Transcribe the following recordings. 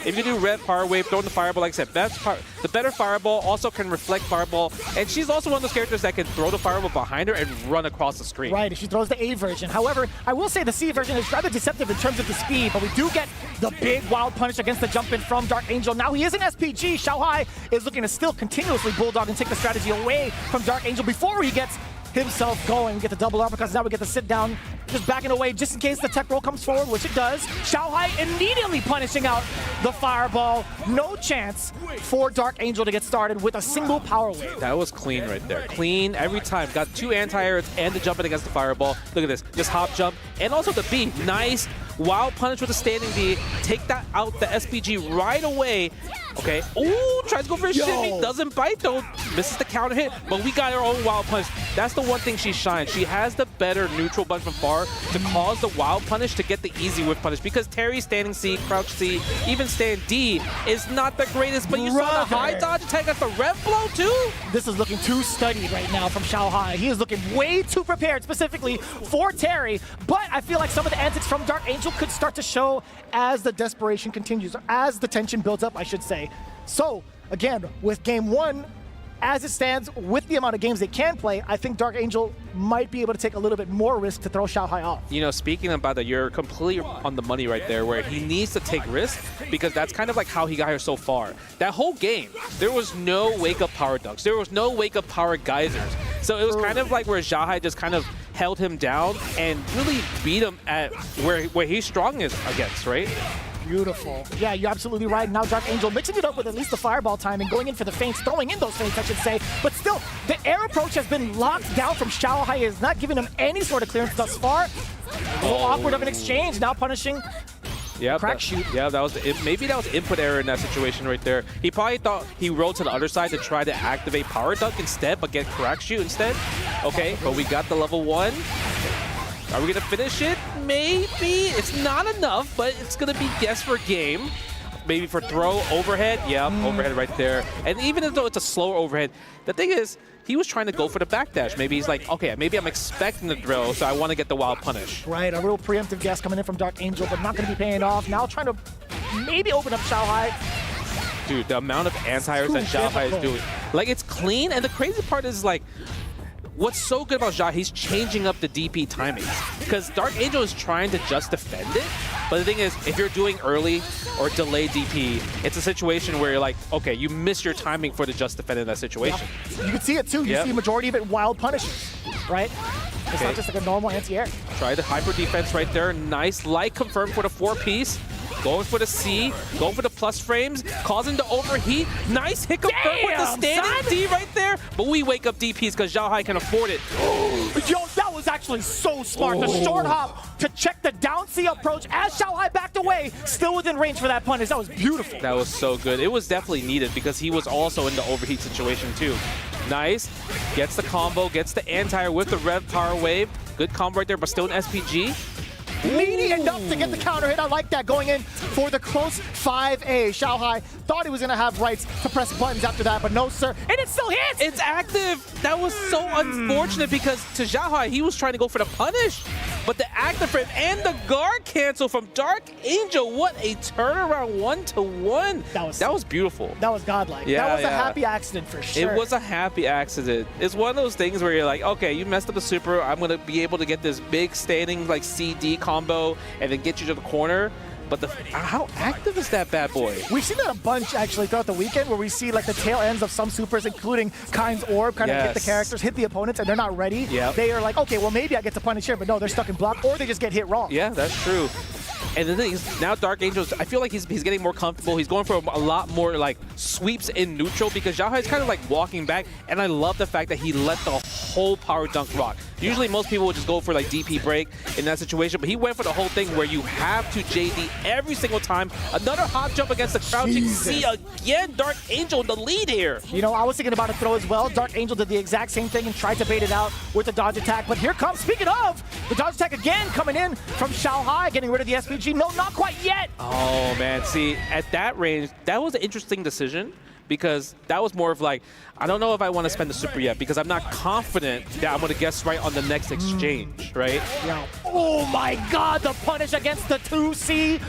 If you do red power wave, throwing the fireball, like I said, the better fireball also can reflect fireball. And she's also one of those characters that can throw the fireball behind her and run across the screen. Right, she throws the A version. However, I will say the C version is rather deceptive in terms of the speed, but we do get the big wild punish against the jump in from Dark Angel. Now he is an SPG. Xiao is looking to still continuously bulldog and take the strategy away from Dark Angel before he gets himself going. We get the double uppercuts. Now we get the sit down, just backing away just in case the tech roll comes forward, which it does. Xiao immediately punishing out the fireball. No chance for Dark Angel to get started with a single power wave. That was clean right there. Clean every time. Got 2 anti-airs and the jumping against the fireball. Look at this. Just hop jump. And also the B. Nice. Wild punish with a standing D. Take that out the SPG right away. Okay. Ooh, tries to go for a shimmy. Doesn't bite though. Misses the counter hit. But we got our own wild punish. That's the one thing she shines. She has the better neutral button from far to cause the wild punish to get the easy whip punish. Because Terry's standing C, crouch C, even stand D is not the greatest. But you saw the high dodge attack at the rev blow too. This is looking too studied right now from Xiao. He is looking way too prepared specifically for Terry. But I feel like some of the antics from Dark Angel could start to show as the desperation continues, or as the tension builds up, I should say. So, again, with game 1, as it stands, with the amount of games they can play, I think Dark Angel might be able to take a little bit more risk to throw Xiao off. You know, speaking about that, you're completely on the money right there, where he needs to take risks, because that's kind of like how he got here so far. That whole game, there was no wake-up power dunks. There was no wake-up power geysers. So it was kind of like where Xiao just kind of held him down and really beat him at where he's strong is against, right? Beautiful. Yeah, you're absolutely right. Now Dark Angel mixing it up with at least the fireball timing, going in for the feints, throwing in those feints, I should say. But still, the air approach has been locked down from Xiao. He is not giving him any sort of clearance thus far. A little awkward of an exchange, now punishing crack shoot. Yeah, that was maybe that was input error in that situation right there. He probably thought he rolled to the other side to try to activate power dunk instead, but get crack shoot instead. Okay, but we got the level 1. Are we gonna finish it? Maybe. It's not enough, but it's gonna be guess for game. Maybe for throw, overhead. Yeah, overhead right there. And even though it's a slower overhead, the thing is, he was trying to go for the backdash. Maybe he's like, okay, maybe I'm expecting the throw, so I want to get the wild punish. Right, a real preemptive guess coming in from Dark Angel, but not going to be paying off. Now trying to maybe open up Xiao. Dude, the amount of anti-airs that Xiao is doing. Like, it's clean, and the crazy part is, like, what's so good about Xiao, he's changing up the DP timings. Because Dark Angel is trying to just defend it, but the thing is, if you're doing early or delayed DP, it's a situation where you're like, okay, you miss your timing for the just defend in that situation. Yeah. You can see it too. You see a majority of it wild punishes, right? It's not just like a normal anti-air. Try the hyper defense right there. Nice light confirmed for the 4-piece. Going for the C, going for the plus frames, causing the overheat. Nice hit confirmed with the standing D right there. But we wake up DPs because Xiao Hai can afford it. Yo, that was actually so smart. The short hop to check the down C approach as Xiao Hai backed away, still within range for that punish. That was beautiful. That was so good. It was definitely needed because he was also in the overheat situation too. Nice. Gets the combo, gets the anti-air with the rev power wave. Good combo right there, but still an SPG. Meaty enough to get the counter hit. I like that, going in for the close 5A. Xiao Hai thought he was going to have rights to press buttons after that, but no, sir. And it still hits! It's active! That was so unfortunate because to Xiao Hai, he was trying to go for the punish, but the active frame and the guard cancel from Dark Angel. What a turnaround 1-to-1. That was beautiful. That was godlike. Yeah, that was a happy accident for sure. It was a happy accident. It's one of those things where you're like, okay, you messed up the super. I'm going to be able to get this big standing like CD combo and then get you to the corner. But how active is that bad boy? We've seen that a bunch actually throughout the weekend, where we see like the tail ends of some supers, including Kind's Orb, kind of hit the characters, hit the opponents, and they're not ready. They are like, okay, well maybe I get to punish here, but no, they're stuck in block, or they just get hit wrong. Yeah, that's true. And the thing is, now Dark Angels, I feel like he's getting more comfortable. He's going for a lot more like sweeps in neutral because Xiao Hai is kind of like walking back, and I love the fact that he let the whole power dunk rock. Usually most people would just go for like DP break in that situation, but he went for the whole thing where you have to JD every single time. Another hop jump against the crouching C again. Dark Angel in the lead here. You know, I was thinking about a throw as well. Dark Angel did the exact same thing and tried to bait it out with the dodge attack, but here comes, speaking of, the dodge attack again coming in from Xiao Hai, getting rid of the SPG. No, not quite yet. Oh man, see, at that range, that was an interesting decision, because that was more of like, I don't know if I want to spend the super yet because I'm not confident that I'm going to guess right on the next exchange, right? Yeah. Oh my god, the punish against the 2C.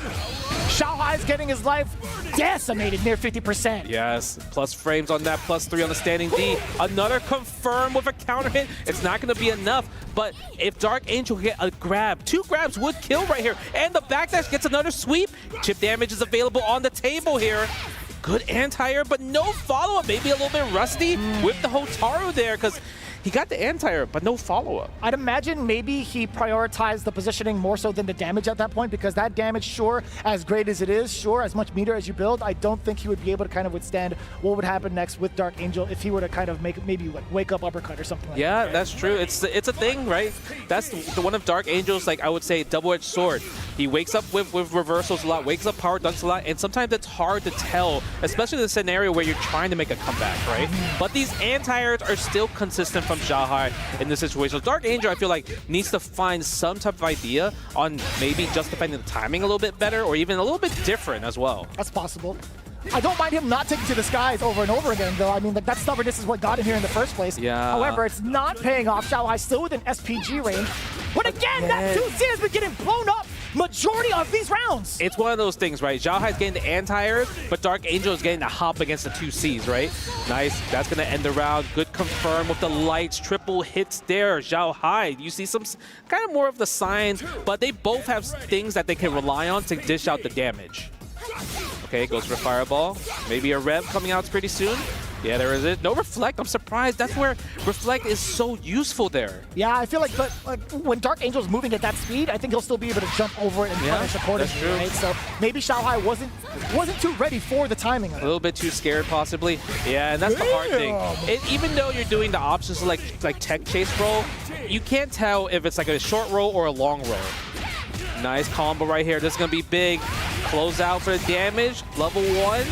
Xiaohai's getting his life decimated near 50%. Yes, plus frames on that, +3 on the standing D. Another confirm with a counter hit. It's not going to be enough, but if Dark Angel get a grab, 2 grabs would kill right here. And the backdash gets another sweep. Chip damage is available on the table here. Good anti-air, but no follow-up. Maybe a little bit rusty with the Hotaru there, because he got the anti-air, but no follow-up. I'd imagine maybe he prioritized the positioning more so than the damage at that point, because that damage, sure, as great as it is, sure, as much meter as you build, I don't think he would be able to kind of withstand what would happen next with Dark Angel if he were to kind of make maybe like wake up uppercut or something like that. Yeah, that's true. It's a thing, right? That's the one of Dark Angel's, like I would say, double-edged sword. He wakes up with reversals a lot, wakes up power dunks a lot, and sometimes it's hard to tell, especially in the scenario where you're trying to make a comeback, right? But these anti-airs are still consistent from Xiaohai in this situation. So Dark Angel, I feel like, needs to find some type of idea on maybe justifying the timing a little bit better, or even a little bit different as well. That's possible. I don't mind him not taking to the skies over and over again, though. I mean, like, that stubbornness is what got him here in the first place. Yeah. However, it's not paying off. Xiaohai still within SPG range. But again, that 2C has been getting blown up majority of these rounds. It's one of those things, right? Xiaohai's getting the anti-airs, but Dark Angel is getting the hop against the 2Cs, right? Nice. That's going to end the round. Good confirm with the lights. Triple hits there. Xiaohai, you see some kind of more of the signs, but they both have things that they can rely on to dish out the damage. Okay, goes for Fireball. Maybe a Rev coming out pretty soon. Yeah, there is it. No Reflect. I'm surprised. That's where Reflect is so useful there. Yeah, I feel like, but when Dark Angel's moving at that speed, I think he'll still be able to jump over it and punish accordingly. That's true. Right? So maybe Xiaohai wasn't too ready for the timing of it. A little bit too scared, possibly. Yeah, and that's the hard thing. Even though you're doing the options like tech chase roll, you can't tell if it's like a short roll or a long roll. Nice combo right here. This is going to be big. Close out for the damage. Level 1.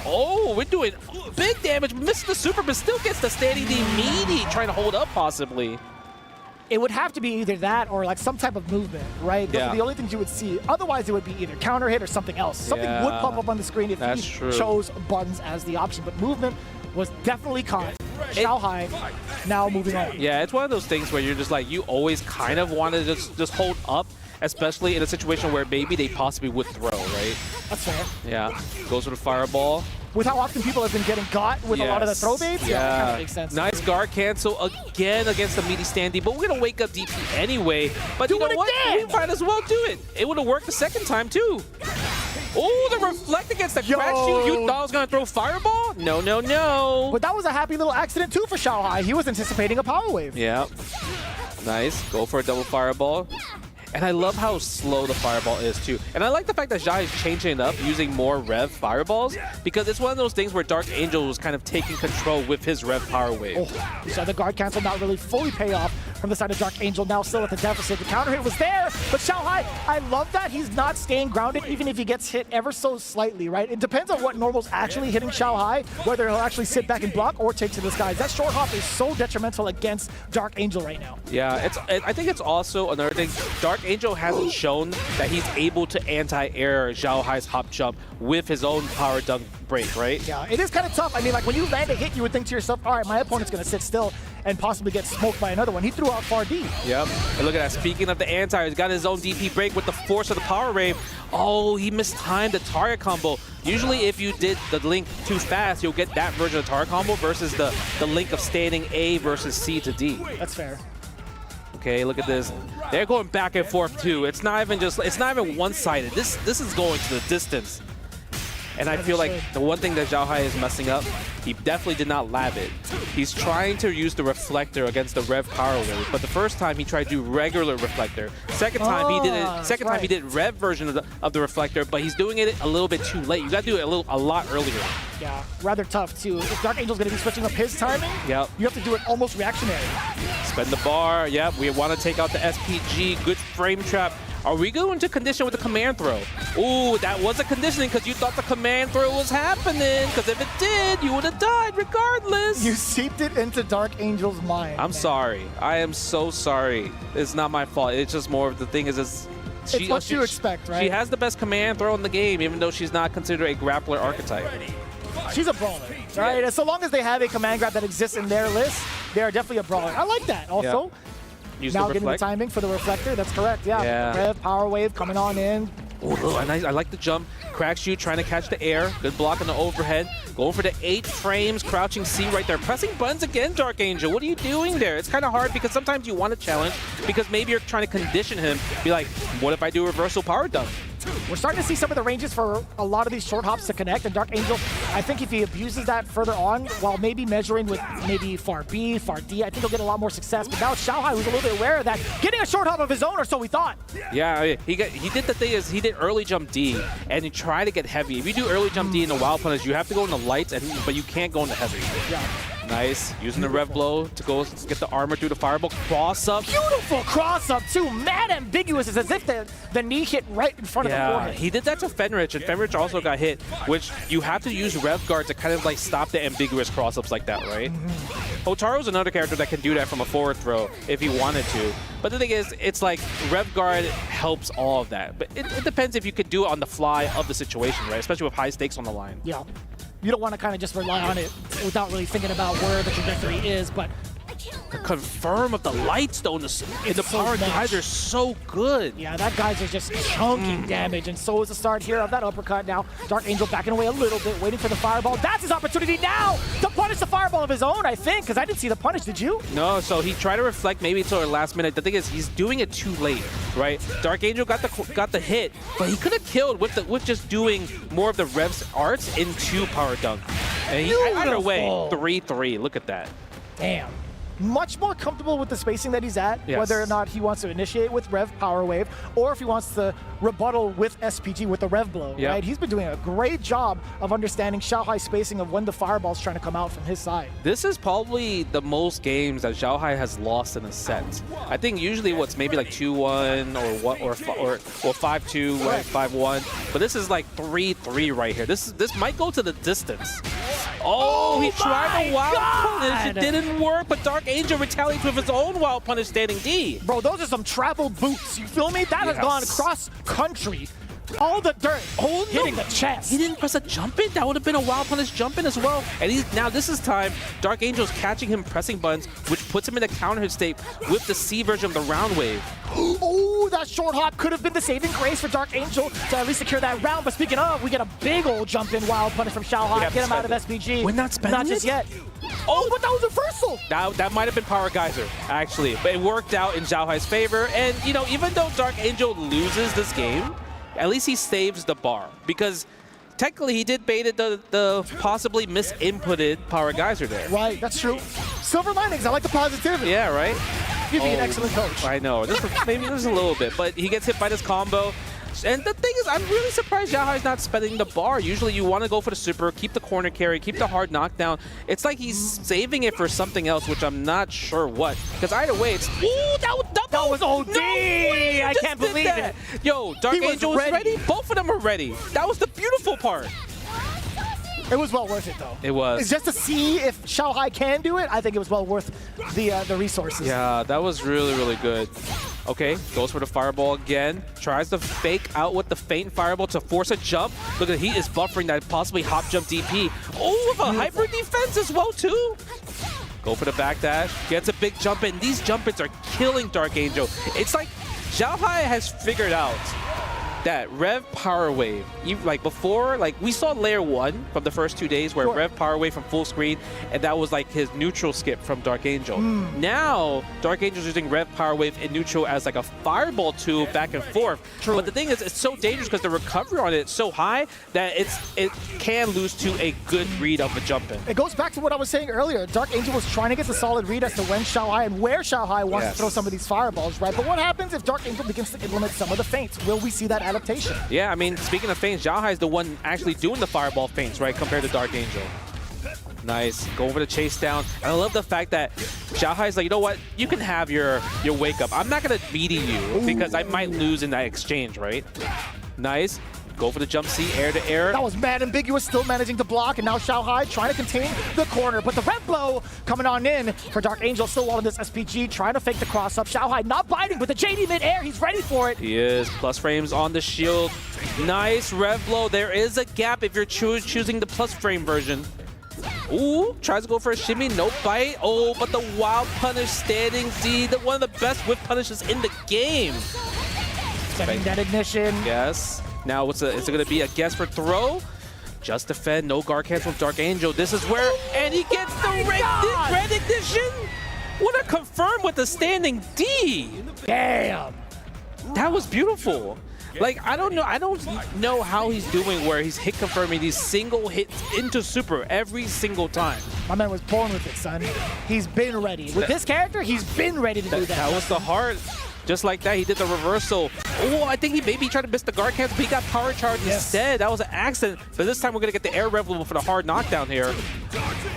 Oh, we're doing big damage. Missed the super, but still gets the standing D meaty, trying to hold up possibly. It would have to be either that or like some type of movement, right? Those are the only things you would see. Otherwise, it would be either counter hit or something else. Something would pop up on the screen if you chose buttons as the option, but movement was definitely caught. Xiaohai now moving on. Yeah, it's one of those things where you're just like, you always kind of want to just hold up, especially in a situation where maybe they possibly would throw, right? That's fair. Yeah, goes for the Fireball. With how often people have been getting got with a lot of the throw baits, that kind of makes sense. Nice guard cancel again against the meaty standee, but we're going to wake up DP anyway. But you know what? We might as well do it. It would have worked the second time, too. Oh, the Reflect against the crash shoot. You thought I was going to throw Fireball? No, no, no. But that was a happy little accident, too, for Xiaohai. He was anticipating a Power Wave. Yeah. Nice. Go for a double Fireball. And I love how slow the Fireball is, too. And I like the fact that Xiao is changing it up, using more Rev Fireballs, because it's one of those things where Dark Angel was kind of taking control with his Rev Power Wave. Oh, you saw the guard cancel not really fully pay off from the side of Dark Angel, now still at the deficit. The counter hit was there, but Xiaohai, I love that he's not staying grounded even if he gets hit ever so slightly, right? It depends on what normal's actually hitting Xiaohai, whether he'll actually sit back and block or take to the skies. That short hop is so detrimental against Dark Angel right now. Yeah, I think it's also another thing. Dark Angel hasn't shown that he's able to anti-air Xiaohai's hop jump with his own power dunk break, right? Yeah, it is kind of tough. I mean, like when you land a hit, you would think to yourself, all right, my opponent's going to sit still and possibly get smoked by another one. He threw out far D. Yep. And look at that. Speaking of the anti, he's got his own DP break with the force of the power wave. Oh, he mistimed the target combo. Usually if you did the link too fast, you'll get that version of the target combo versus the link of standing A versus C to D. That's fair. Okay, look at this. They're going back and forth too. It's not even one-sided. This is going to the distance. And I feel like the one thing that Xiaohai is messing up, he definitely did not lab it. He's trying to use the reflector against the Rev Power Wave, but the first time he tried to do regular reflector. Second time he did it. Second time he did Rev version of the reflector, but he's doing it a little bit too late. You got to do it a lot earlier. Yeah, rather tough too. If Dark Angel's going to be switching up his timing, you have to do it almost reactionary. Spend the bar. Yep, we want to take out the SPG. Good frame trap. Are we going to condition with the command throw? Ooh, that was a conditioning because you thought the command throw was happening. Because if it did, you would have died regardless. You seeped it into Dark Angel's mind. I'm sorry. I am so sorry. It's not my fault. It's just more of the thing is it's what you expect, right? She has the best command throw in the game, even though she's not considered a grappler archetype. She's a brawler, right? And so long as they have a command grab that exists in their list, they are definitely a brawler. I like that. Also, now getting the timing for the reflector. That's correct. Yeah. Rev, power wave coming on in. Oh, I like the jump. Cracks you, trying to catch the air. Good block on the overhead. Going for the 8 frames, crouching C right there. Pressing buttons again, Dark Angel. What are you doing there? It's kind of hard because sometimes you want to challenge because maybe you're trying to condition him. Be like, what if I do reversal power dunk? We're starting to see some of the ranges for a lot of these short hops to connect, and Dark Angel, I think if he abuses that further on, while maybe measuring with maybe far B, far D, I think he'll get a lot more success. But now it's Xiao Hai who's a little bit aware of that, getting a short hop of his own, or so we thought. Yeah, he did the thing is he did early jump D, and he tried to get heavy. If you do early jump D in the wild punish, you have to go in the lights, but you can't go in the heavy. Yeah. Nice, using the rev blow to go get the armor through the fireball. Cross up. Beautiful cross up too, mad ambiguous. It's as if the knee hit right in front of the forehead. He did that to Fenrich, and Fenrich also got hit, which you have to use rev guard to kind of like stop the ambiguous cross ups like that, right? Hotaro's another character that can do that from a forward throw if he wanted to. But the thing is, it's like rev guard helps all of that. But it depends if you could do it on the fly of the situation, right? Especially with high stakes on the line. Yeah. You don't want to kind of just rely on it without really thinking about where the trajectory is, but the confirm of the lights though in the power geyser is so good. Yeah, that geyser's just chunking damage, and so is the start here of that uppercut now. Dark Angel backing away a little bit, waiting for the fireball. That's his opportunity now to punish the fireball of his own, I think, because I didn't see the punish, did you? No, so he tried to reflect maybe until the last minute. The thing is, he's doing it too late, right? Dark Angel got the hit, but he could have killed with just doing more of the Rev's arts into power dunk. And he, either way, 3-3. Look at that. Damn. Much more comfortable with the spacing that he's at, whether or not he wants to initiate with Rev Power Wave, or if he wants to rebuttal with SPG with the Rev Blow, right? He's been doing a great job of understanding Xiao Hai's spacing of when the fireball's trying to come out from his side. This is probably the most games that Xiao Hai has lost in a set. I think usually what's maybe like 2-1 or 5-2, right? 5-1, but this is like 3-3 right here. This might go to the distance. Oh, he tried a wild punish. It didn't work, but Dark Angel retaliates with his own wild punish standing D. Bro, those are some travel boots. You feel me? That has gone cross country. All the dirt hitting the chest. He didn't press a jump in. That would have been a wild punish jump in as well. And now this is time. Dark Angel's catching him pressing buttons, which puts him in a counter hit state with the C version of the round wave. Oh, that short hop could have been the saving grace for Dark Angel to at least secure that round. But speaking of, we get a big old jump in wild punish from Xiao Hai. Get him out of SPG. We're not spending Not just yet. Oh, but that was reversal. That might have been Power Geyser, actually. But it worked out in Xiao Hai's favor. And, you know, even though Dark Angel loses this game, at least he saves the bar. Because technically he did baited the possibly misinputted Power Geyser there. Right, that's true. Silver linings, I like the positivity. Yeah, right? You'd be an excellent coach. I know. Maybe there's a little bit, but he gets hit by this combo. And the thing is, I'm really surprised Xiao Hai's not spending the bar. Usually you want to go for the super, keep the corner carry, keep the hard knockdown. It's like he's saving it for something else, which I'm not sure what. Because either way, it's... Ooh, that was double! That was OD! No way, I can't believe it. Yo, Dark Angel was ready. Both of them are ready. That was the beautiful part. It was well worth it, though. It was. It's just to see if Xiao Hai can do it, I think it was well worth the resources. Yeah, that was really, really good. Okay, goes for the fireball again. Tries to fake out with the faint fireball to force a jump. Look at, he is buffering that possibly hop jump DP. Oh, with a hyper defense as well, too. Go for the backdash. Gets a big jump in. These jump ins are killing Dark Angel. It's like Xiao Hai has figured out that Rev Power Wave, like before, like we saw Layer 1 from the first 2 days where Rev Power Wave from full screen, and that was like his neutral skip from Dark Angel. Now, Dark Angel's using Rev Power Wave in neutral as like a fireball tool back and forth. But the thing is, it's so dangerous because the recovery on it is so high that it can lose to a good read of a jump in. It goes back to what I was saying earlier. Dark Angel was trying to get the solid read as to when Xiao Hai and where Xiao Hai wants to throw some of these fireballs, right? But what happens if Dark Angel begins to implement some of the feints? Will we see that adaptation? Yeah, I mean, speaking of feints, Xiao Hai is the one actually doing the fireball feints, right, compared to Dark Angel. Nice. Go over the chase down. And I love the fact that Xiao Hai's like, you know what? You can have your wake up. I'm not going to meaty you because I might lose in that exchange, right? Nice. Go for the jump C, air to air. That was mad ambiguous, still managing to block, and now Xiao Hai trying to contain the corner. But the red blow coming on in for Dark Angel, still walling this SPG, trying to fake the cross up. Xiao Hai not biting, but the JD mid-air, he's ready for it. He is. Plus frames on the shield. Nice rev blow. There is a gap if you're choosing the plus frame version. Ooh, tries to go for a shimmy, no bite. Oh, but the wild punish standing D, one of the best whip punishes in the game. Sending that ignition. Yes. Now, is it going to be a guess for throw? Just defend, no guard cancel with Dark Angel. This is where, and he gets the red ignition. What a confirm with the standing D. Damn. That was beautiful. Like, I don't know how he's doing where he's hit confirming these single hits into super every single time. My man was born with it, son. He's been ready. With this character, he's been ready to do that. That was the hard. Just like that, he did the reversal. Oh, I think he maybe tried to miss the guard cancel, but he got power charge instead. That was an accident. But this time we're going to get the air rev level for the hard knockdown here.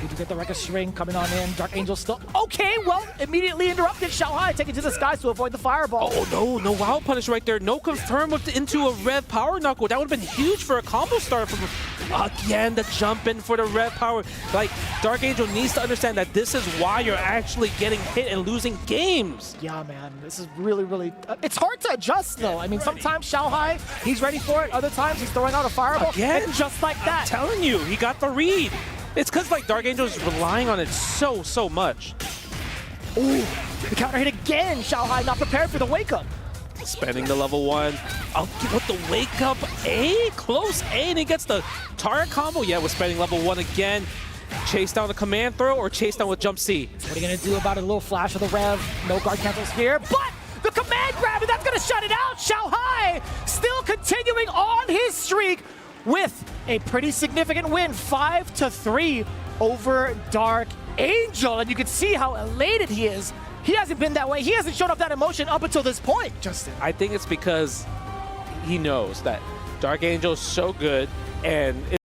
We do get the Rekka string coming on in. Dark Angel still. Okay, well, immediately interrupted. Xiao taking to the skies to avoid the fireball. Oh, no wild punish right there. No confirm into a rev power knuckle. That would have been huge for a combo start from again the jump in for the rev power. Like, Dark Angel needs to understand that this is why you're actually getting hit and losing games. Yeah, man, this is really, it's hard to adjust though. I mean, sometimes Xiao, he's ready for it. Other times he's throwing out a fireball. Again? And just like that. I'm telling you, he got the read. It's because like Dark Angel is relying on it so much. Ooh, the counter hit again. Xiao not prepared for the wake up. Spending the level 1. Oh, with the wake up A, close A, and he gets the turret combo. Yeah, we're spending level 1 again. Chase down the command throw or chase down with jump C. What are you gonna do about it? A little flash of the rev. No guard cancels here, but the command grab, and that's gonna shut it out. Xiao still continuing on his streak with a pretty significant win, 5-3 over Dark Angel. And you can see how elated he is. He hasn't been that way. He hasn't shown up that emotion up until this point, Justin. I think it's because he knows that Dark Angel is so good and